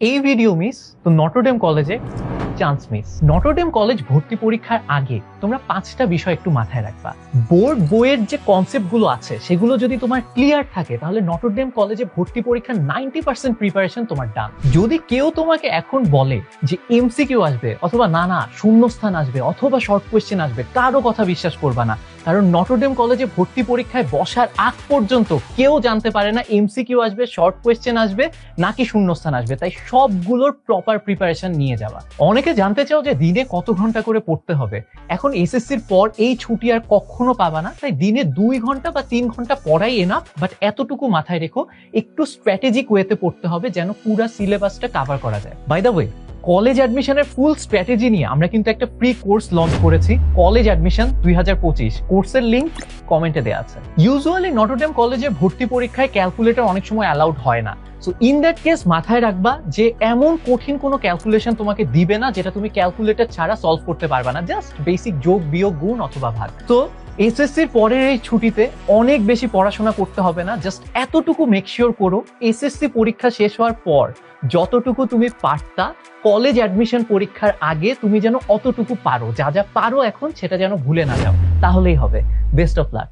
এই video miss তো Notre Dame কলেজে চান্স মিস। নটরডেম কলেজ ভর্তি পরীক্ষার আগে তোমরা 5টা বিষয় একটু মাথায় রাখবা। বোর্ড বইয়ের যে কনসেপ্ট গুলো আছে সেগুলো যদি তোমার ক্লিয়ার থাকে তাহলে নটরডেম কলেজে ভর্তি পরীক্ষার 90% প্রিপারেশন তোমার ডান। যদি কেউ তোমাকে এখন বলে যে এমসিকিউ আসবে অথবা না শূন্যস্থান আসবে অথবা শর্ট কোয়েশ্চেন আসবে, কারো কথা বিশ্বাস করবা না। কারণ নটরডেম কলেজে ভর্তি পরীক্ষায় বসার আগ পর্যন্ত কেউ জানতে পারে না এমসিকিউ আসবে, শর্ট কোয়েশ্চেন আসবে নাকি শূন্যস্থান আসবে। তাই সবগুলোর প্রপার প্রিপারেশন নিয়ে যাওয়া। অনেকে জানতে চাও যে দিনে কত ঘন্টা করে পড়তে হবে। এখন এসএসসির পর এই ছুটি আর কখনো পাবা না, তাই দিনে 2 ঘন্টা বা 3 ঘন্টা পড়াই এনাফ। বাট এতটুকু মাথায় রেখো, একটু স্ট্র্যাটেজিক ওয়েতে পড়তে হবে যেন পুরো সিলেবাসটা কভার করা যায়। বাই দ্য ওয়ে, কলেজ অ্যাডমিশনের ফুল স্ট্র্যাটেজি নিয়ে আমরা কিন্তু একটা প্রি কোর্স লঞ্চ করেছি, কলেজ অ্যাডমিশন 2025। কোর্সের লিংক কমেন্টে দেওয়া আছে। ইউজুয়ালি নটরডেম কলেজের ভর্তি পরীক্ষায় ক্যালকুলেটর অনেক সময় অ্যালাউড হয় না। সো ইন দ্যাট কেস মাথায় রাখবা যে এমন কঠিন কোনো ক্যালকুলেশন তোমাকে দিবে না যেটা তুমি ক্যালকুলেটর ছাড়া সলভ করতে পারবা না, জাস্ট বেসিক যোগ বিয়োগ গুণ অথবা ভাগ। তো এসএসসির পরের এই ছুটিতে অনেক বেশি পড়াশোনা করতে হবে না, জাস্ট এতটুকু মেক শিওর করো এসএসসি পরীক্ষা শেষ হওয়ার পর যতটুকু তুমি পারতা কলেজ অ্যাডমিশন পরীক্ষার আগে তুমি যেন অতটুকু পারো। যা যা পারো এখন সেটা যেন ভুলে না যাও, তাহলেই হবে। Best of luck.